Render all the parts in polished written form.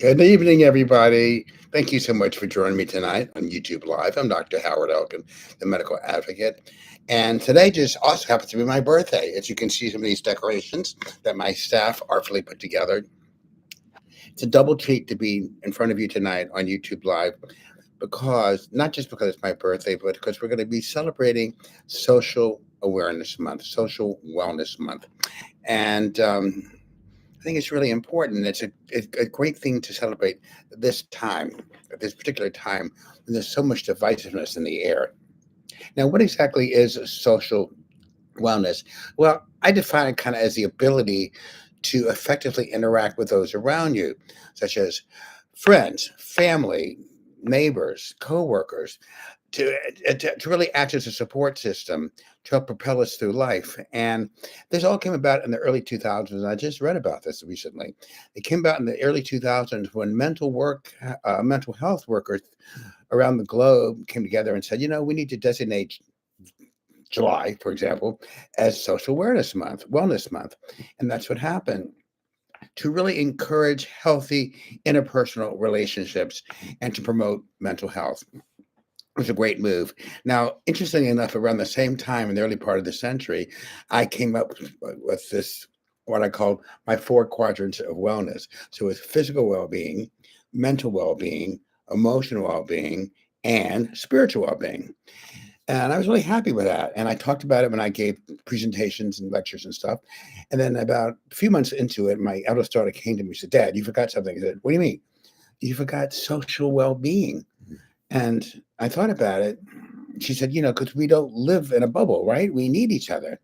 Good evening, everybody. Thank you so much for joining me tonight on YouTube Live. I'm Dr. Howard Elkin, the medical advocate. And today just also happens to be my birthday. As you can see, some of these decorations that my staff artfully put together. It's a double treat to be in front of you tonight on YouTube Live because not just because it's my birthday, but because we're going to be celebrating Social Awareness Month, Social Wellness Month. And I think it's really important. It's a great thing to celebrate this time, at this particular time, when there's so much divisiveness in the air. Now, what exactly is social wellness? Well, I define it kind of as the ability to effectively interact with those around you, such as friends, family, neighbors, coworkers, to really act as a support system to help propel us through life. And this all came about in the early 2000s. I just read about this recently. It came about in the early 2000s when mental health workers around the globe came together and said, we need to designate July, for example, as Social Awareness Month, Wellness Month. And that's what happened to really encourage healthy interpersonal relationships and to promote mental health. It was a great move. Now, interestingly enough, around the same time in the early part of the century, I came up with this, what I called my four quadrants of wellness. So it's physical well-being, mental well-being, emotional well-being, and spiritual well-being. And I was really happy with that. And I talked about it when I gave presentations and lectures and stuff. And then about a few months into it, my eldest daughter came to me and said, "Dad, you forgot something." I said, "What do you mean?" "You forgot social well-being." And I thought about it. She said, because we don't live in a bubble, right? We need each other.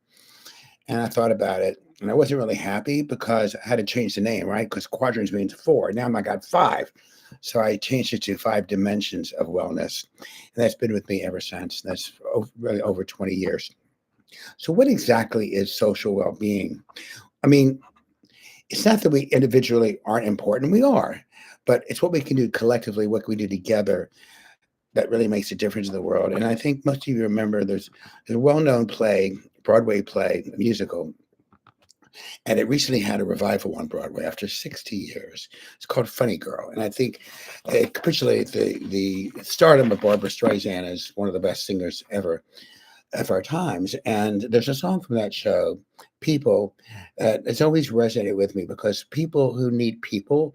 And I thought about it. And I wasn't really happy because I had to change the name, right? Because quadrants means four. Now I got five. So I changed it to five dimensions of wellness. And that's been with me ever since. That's really over 20 years. So, what exactly is social well being? I mean, it's not that we individually aren't important, we are, but it's what we can do collectively, what we do together that really makes a difference in the world. And I think most of you remember there's a well-known play, Broadway play, a musical, and it recently had a revival on Broadway after 60 years. It's called Funny Girl, and I think it capitulates the stardom of Barbara Streisand as one of the best singers ever of our times. And there's a song from that show, People, that has always resonated with me because people who need people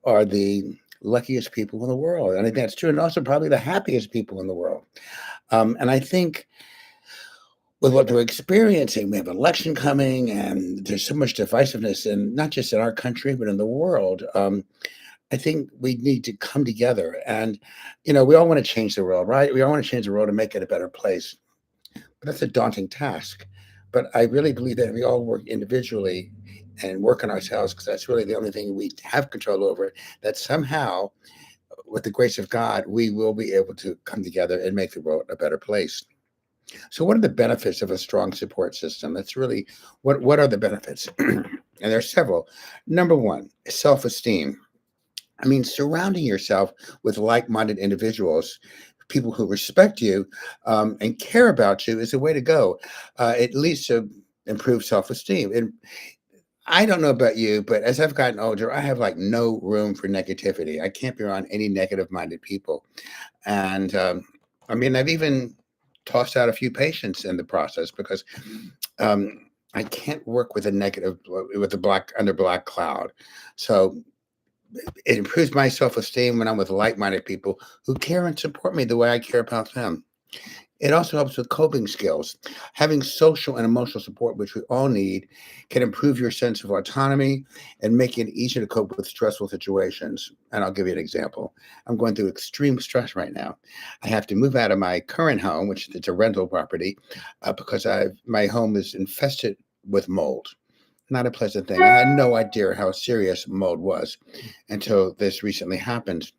are the luckiest people in the world. And I think that's true. And also probably the happiest people in the world. And I think with what we're experiencing, we have an election coming and there's so much divisiveness, and not just in our country, but in the world. I think we need to come together and, we all want to change the world, right? We all want to change the world and make it a better place. But that's a daunting task. But I really believe that if we all work individually and work on ourselves, because that's really the only thing we have control over, that somehow, with the grace of God, we will be able to come together and make the world a better place. So, what are the benefits of a strong support system? That's really what are the benefits? And there are several. Number one, self-esteem. I mean, surrounding yourself with like-minded individuals, people who respect you and care about you, is a way to go. It leads to improved self-esteem. And I don't know about you, but as I've gotten older, I have like no room for negativity. I can't be around any negative-minded people. And I mean, I've even tossed out a few patients in the process because I can't work with a negative, with a black cloud. So it improves my self-esteem when I'm with like-minded people who care and support me the way I care about them. It also helps with coping skills. Having social and emotional support, which we all need, can improve your sense of autonomy and make it easier to cope with stressful situations. And I'll give you an example. I'm going through extreme stress right now. I have to move out of my current home, which is a rental property, because my home is infested with mold. Not a pleasant thing. I had no idea how serious mold was until this recently happened.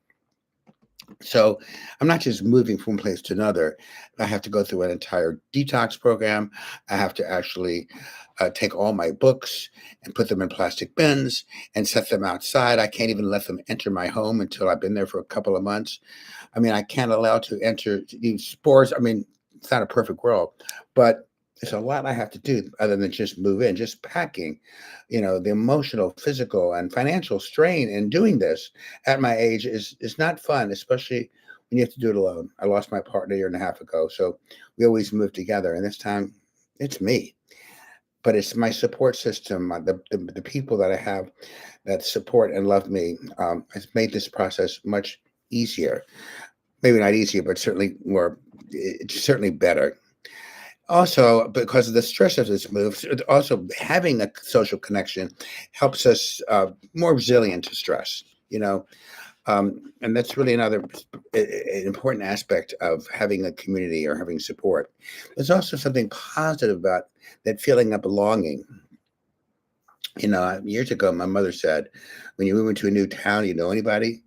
So I'm not just moving from one place to another. I have to go through an entire detox program. I have to actually take all my books and put them in plastic bins and set them outside. I can't even let them enter my home until I've been there for a couple of months. I mean, I can't allow to enter these spores. I mean, it's not a perfect world, but There's a lot I have to do other than just move in, just packing, the emotional, physical, and financial strain in doing this at my age is not fun, especially when you have to do it alone. I lost my partner a year and a half ago, so we always move together, and this time it's me. But it's my support system, the people that I have that support and love me has made this process much easier. Maybe not easier, but certainly more. It's certainly better. Also, because of the stress of this move, also having a social connection helps us more resilient to stress. And that's really another important aspect of having a community or having support. There's also something positive about that feeling of belonging. Years ago, my mother said, "When you move into a new town, you know anybody."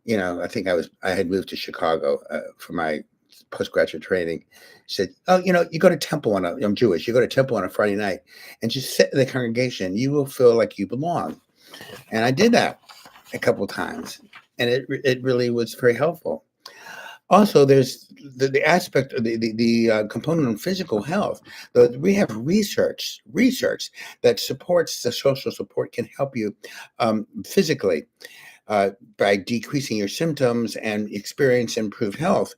I think I had moved to Chicago for my postgraduate training. She said, "Oh, you go to temple I'm Jewish. You go to temple on a Friday night and just sit in the congregation. You will feel like you belong." And I did that a couple times, and it really was very helpful. Also, there's the aspect of the component on physical health. We have research that supports the social support can help you physically by decreasing your symptoms and experience improved health,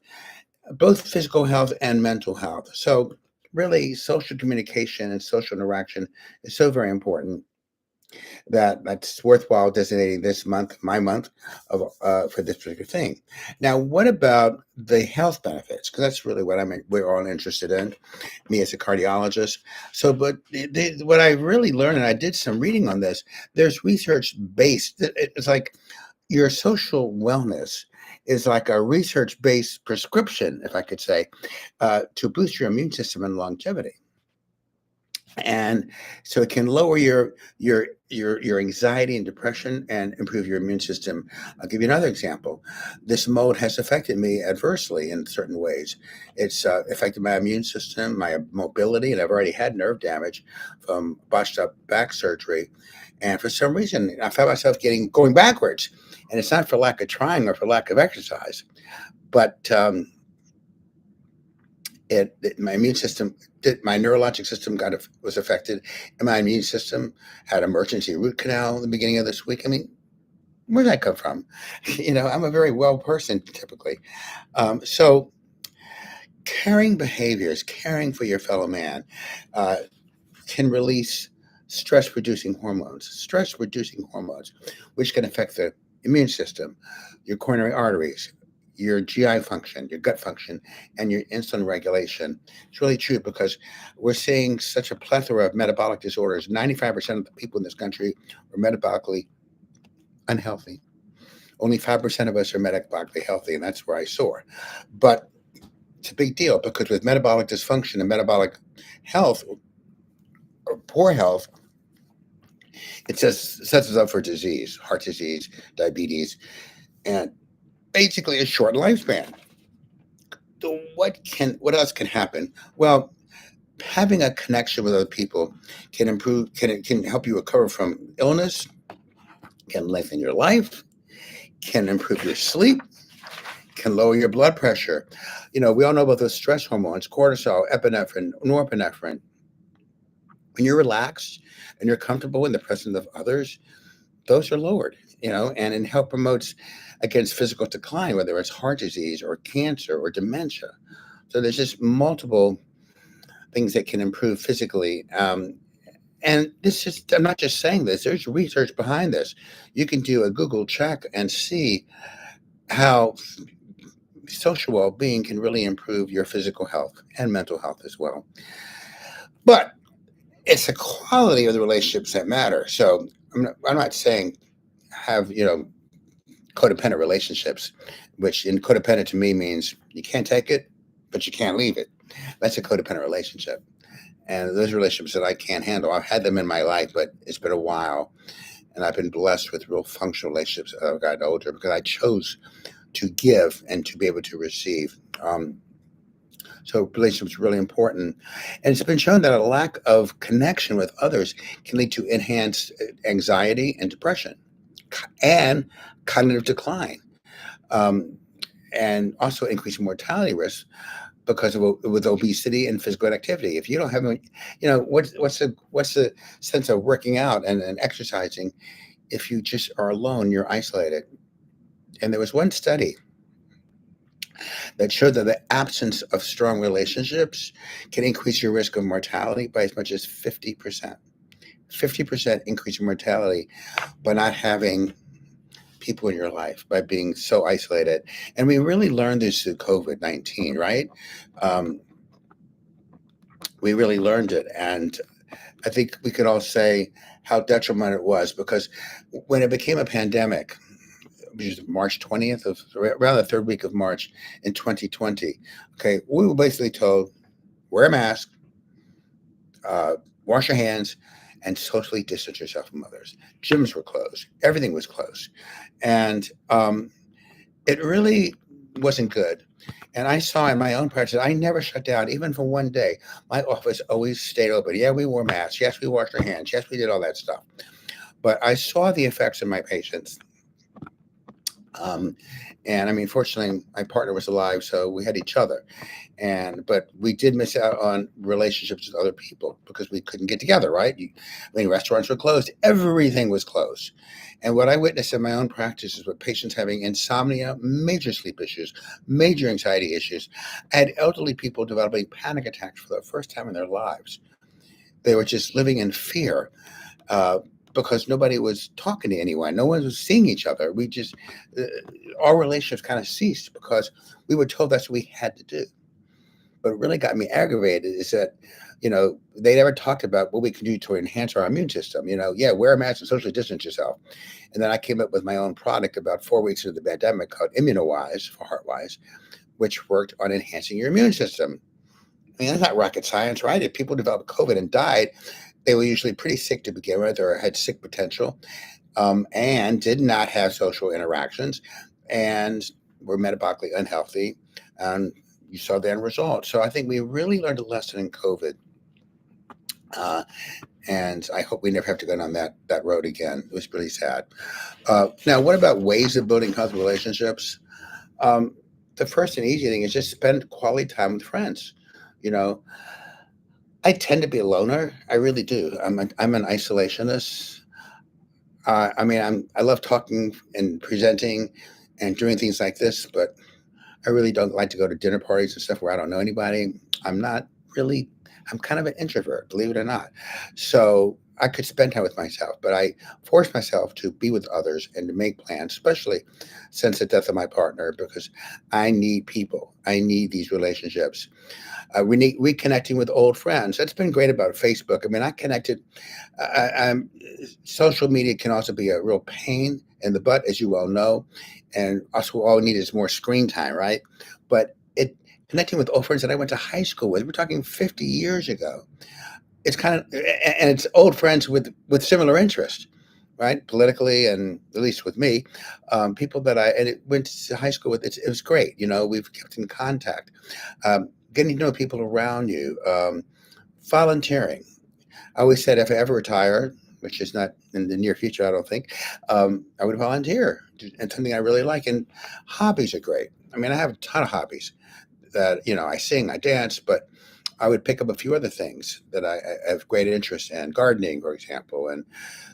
both physical health and mental health. So, really, social communication and social interaction is so very important that that's worthwhile designating this month, my month, of for this particular thing. Now, what about the health benefits? Because that's really what we're all interested in. Me as a cardiologist. So, but what I really learned, and I did some reading on this. There's research based. It's like your social wellness is like a research-based prescription, if I could say, to boost your immune system and longevity. And so it can lower your anxiety and depression and improve your immune system. I'll give you another example. This mode has affected me adversely in certain ways. It's affected my immune system, my mobility, and I've already had nerve damage from botched up back surgery. And for some reason, I found myself going backwards. And it's not for lack of trying or for lack of exercise, but my immune system, my neurologic system was affected, and my immune system had emergency root canal in the beginning of this week. I mean, where did that come from? I'm a very well person typically. So caring behaviors, caring for your fellow man, uh, can release stress reducing hormones, which can affect the immune system, your coronary arteries, your GI function, your gut function, and your insulin regulation. It's really true because we're seeing such a plethora of metabolic disorders. 95% of the people in this country are metabolically unhealthy. Only 5% of us are metabolically healthy, and that's where I soar. But it's a big deal because with metabolic dysfunction and metabolic health or poor health, it sets us up for disease, heart disease, diabetes, and basically a short lifespan. So what else can happen? Well, having a connection with other people can help you recover from illness, can lengthen your life, can improve your sleep, can lower your blood pressure. We all know about those stress hormones, cortisol, epinephrine, norepinephrine. When you're relaxed and you're comfortable in the presence of others, those are lowered, and it help promotes against physical decline, whether it's heart disease or cancer or dementia. So there's just multiple things that can improve physically. And I'm not just saying this, there's research behind this. You can do a Google check and see how social well-being can really improve your physical health and mental health as well. But it's the quality of the relationships that matter. So I'm not saying have, codependent relationships, which in codependent to me means you can't take it, but you can't leave it. That's a codependent relationship. And those relationships that I can't handle, I've had them in my life, but it's been a while. And I've been blessed with real functional relationships as I've gotten older because I chose to give and to be able to receive. So relationships are really important. And it's been shown that a lack of connection with others can lead to enhanced anxiety and depression and cognitive decline, and also increasing mortality risk because of with obesity and physical activity. If you don't have, what's the sense of working out and exercising if you just are alone, you're isolated. And there was one study that showed that the absence of strong relationships can increase your risk of mortality by as much as 50%. 50% increase in mortality by not having people in your life, by being so isolated. And we really learned this through COVID-19, right? Um, we really learned it. And I think we could all say how detrimental it was, because when it became a pandemic, which is March 20th of around the third week of March in 2020. Okay, we were basically told, wear a mask, uh, wash your hands, and socially distance yourself from others. Gyms were closed. Everything was closed. And it really wasn't good. And I saw in my own practice, I never shut down, even for one day. My office always stayed open. Yeah, we wore masks. Yes, we washed our hands. Yes, we did all that stuff. But I saw the effects in my patients. Um, and I mean, fortunately, my partner was alive, so we had each other. But we did miss out on relationships with other people because we couldn't get together, right? I mean, restaurants were closed, everything was closed. And what I witnessed in my own practice is with patients having insomnia, major sleep issues, major anxiety issues. I had elderly people developing panic attacks for the first time in their lives. They were just living in fear. Uh, because nobody was talking to anyone. No one was seeing each other. Uh, our relationships kind of ceased because we were told that's what we had to do. What really got me aggravated is that, they never talked about what we can do to enhance our immune system. Yeah, wear a mask and socially distance yourself. And then I came up with my own product about 4 weeks into the pandemic called ImmunoWise for HeartWise, which worked on enhancing your immune system. I mean, that's not rocket science, right? If people developed COVID and died, they were usually pretty sick to begin with, or had sick potential, and did not have social interactions, and were metabolically unhealthy. And you saw the end result. So I think we really learned a lesson in COVID. Uh, and I hope we never have to go down that road again. It was really sad. Now, what about ways of building healthy relationships? Um, the first and easy thing is just spend quality time with friends. You know, I tend to be a loner. I really do. I'm an isolationist. I mean, I love talking and presenting and doing things like this, but I really don't like to go to dinner parties and stuff where I don't know anybody. I'm not really. I'm kind of an introvert, believe it or not. So I could spend time with myself, but I force myself to be with others and to make plans, especially since the death of my partner, because I need people. I need these relationships. We need reconnecting with old friends. That's been great about Facebook. I mean, I connected. I'm social media can also be a real pain in the butt, as you well know, and also all we need is more screen time, right? But it connecting with old friends that I went to high school with. We're talking 50 years ago. It's kind of, and it's old friends with similar interests, right? Politically, and at least with me, people that went to high school with. It was great. We've kept in contact. Getting to know people around you, volunteering. I always said if I ever retire, which is not in the near future, I don't think, I would volunteer and something I really like. And hobbies are great. I mean, I have a ton of hobbies that, I sing, I dance, but I would pick up a few other things that I have great interest in, gardening, for example. And,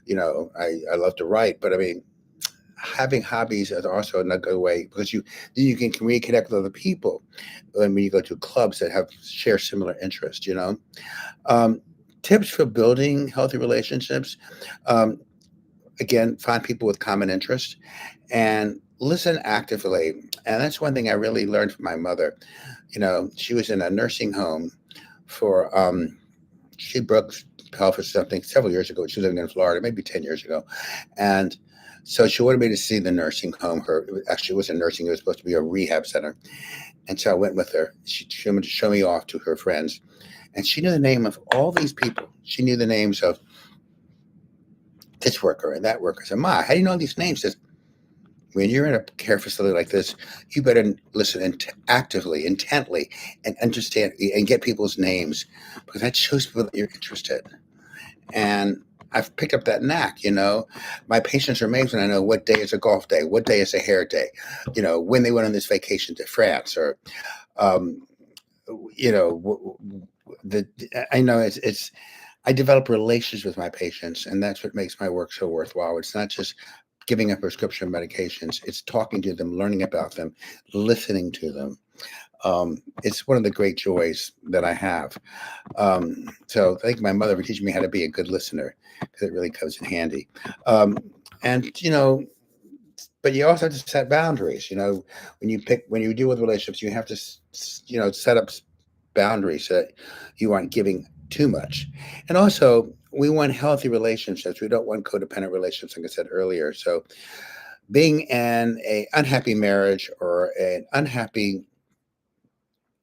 I love to write, but I mean, having hobbies is also another way because you can reconnect with other people when you go to clubs that share similar interests. Um, Tips for building healthy relationships. Um, Again, find people with common interests and listen actively. And that's one thing I really learned from my mother. She was in a nursing home for she broke pelvis or something several years ago. She was living in Florida, maybe 10 years ago. And so she wanted me to see the nursing home. Actually, it wasn't nursing, it was supposed to be a rehab center. And so I went with her. She wanted to show me off to her friends. And she knew the name of all these people. She knew the names of this worker and that worker. I said, Ma, how do you know these names? She says, when you're in a care facility like this, you better listen actively, intently, and understand and get people's names because that shows people that you're interested. And I've picked up that knack. My patients are amazed when I know what day is a golf day, what day is a hair day, when they went on this vacation to France, or you know, the I know it's I develop relations with my patients, and that's what makes my work so worthwhile. It's not just giving a prescription medications; it's talking to them, learning about them, listening to them. It's one of the great joys that I have. So thank my mother for teaching me how to be a good listener because it really comes in handy. Um, and but you also have to set boundaries. When you deal with relationships, you have to set up boundaries that you aren't giving too much. And also, we want healthy relationships. We don't want codependent relationships, like I said earlier. So being in a unhappy marriage or an unhappy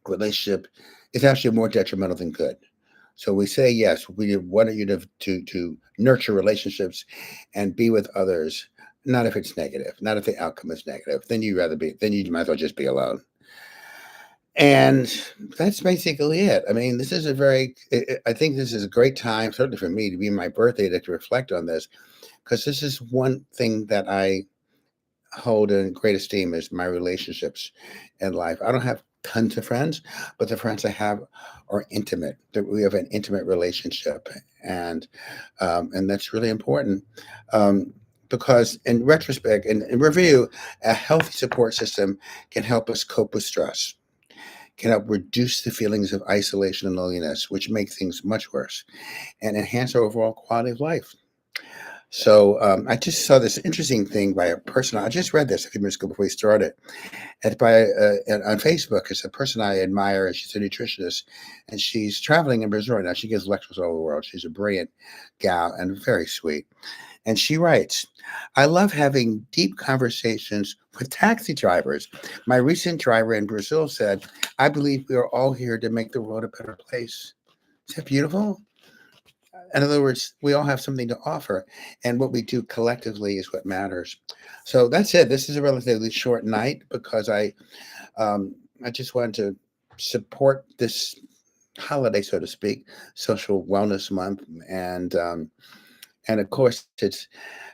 relationship is actually more detrimental than good. So we say yes, we want you to nurture relationships and be with others. Not if it's negative, not if the outcome is negative. Then you might as well just be alone. And that's basically it. I mean, this is I think this is a great time, certainly for me, to be my birthday to reflect on this, because this is one thing that I hold in great esteem is my relationships in life. I don't have tons of friends, but the friends I have are intimate. That we have an intimate relationship, and that's really important. Um, because in retrospect and in review, a healthy support system can help us cope with stress, can help reduce the feelings of isolation and loneliness, which make things much worse, and enhance our overall quality of life. So I just saw this interesting thing by a person. I just read this a few minutes ago before we started. It's by on Facebook. It's a person I admire, and she's a nutritionist, and she's traveling in Brazil right now. She gives lectures all over the world. She's a brilliant gal and very sweet. And she writes, "I love having deep conversations with taxi drivers. My recent driver in Brazil said, 'I believe we are all here to make the world a better place.'" Is that beautiful? In other words, we all have something to offer, and what we do collectively is what matters. So that's it. This is a relatively short night because I just wanted to support this holiday, so to speak, social wellness month, and of course, it's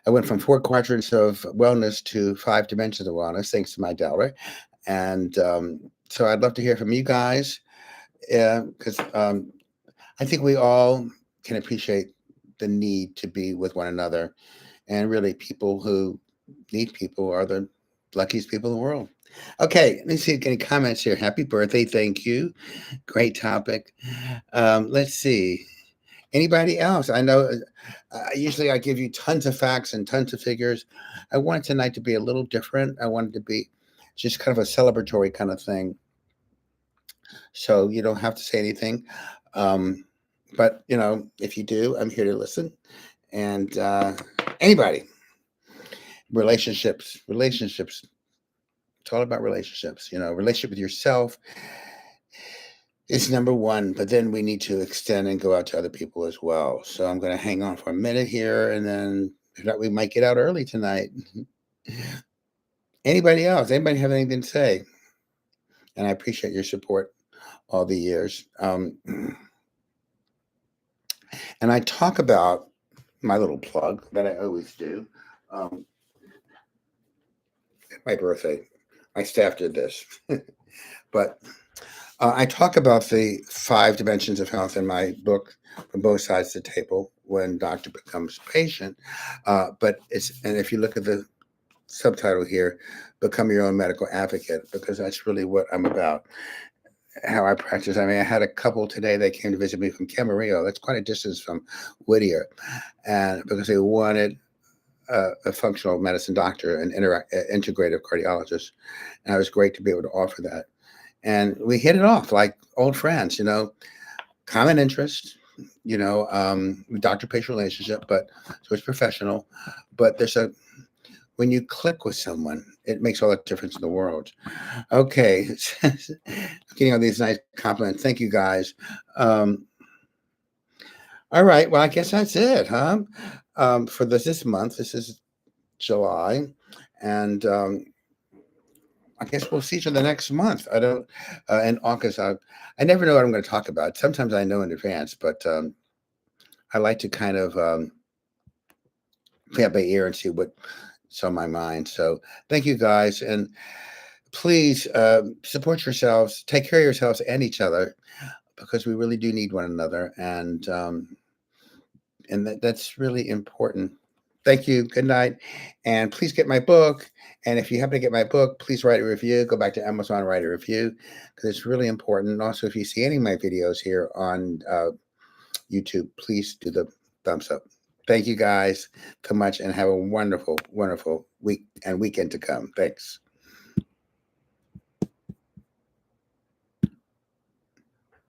I went from four quadrants of wellness to five dimensions of wellness, thanks to my daughter, and so I'd love to hear from you guys because I think we all can appreciate the need to be with one another. And really, people who need people are the luckiest people in the world. Okay, let me see any comments here. Happy birthday. Thank you. Great topic. Let's see. Anybody else? I know usually I give you tons of facts and tons of figures. I wanted tonight to be a little different. I wanted to be just kind of a celebratory kind of thing. So you don't have to say anything. Um, but if you do, I'm here to listen. And anybody, relationships. It's all about relationships. Relationship with yourself is number one, but then we need to extend and go out to other people as well. So I'm going to hang on for a minute here, and then if not, we might get out early tonight. Anybody else? Anybody have anything to say? And I appreciate your support all the years. And I talk about my little plug that I always do. Um, my birthday, my staff did this, but I talk about the five dimensions of health in my book, From Both Sides of the Table, when doctor becomes patient. And if you look at the subtitle here, Become Your Own Medical Advocate, because that's really what I'm about, how I practice. I mean, I had a couple today that came to visit me from Camarillo. That's quite a distance from Whittier. And because they wanted a functional medicine doctor, an integrative cardiologist. And it was great to be able to offer that. And we hit it off like old friends, common interest, doctor-patient relationship, but so it's professional. But when you click with someone, it makes all the difference in the world. Okay, getting all these nice compliments. Thank you, guys. All right, well, I guess that's it, huh? For this month, this is July, and I guess we'll see each other next month. I don't in August. I never know what I'm going to talk about. Sometimes I know in advance, but I like to kind of play up my ear and see what's on my mind. So thank you guys, and Please support yourselves, take care of yourselves and each other, because we really do need one another, and that's really important. Thank you. Good night, and please get my book. And if you happen to get my book, please write a review. Go back to Amazon, write a review, because it's really important. And also, if you see any of my videos here on YouTube, please do the thumbs up. Thank you guys so much, and have a wonderful, wonderful week and weekend to come. Thanks.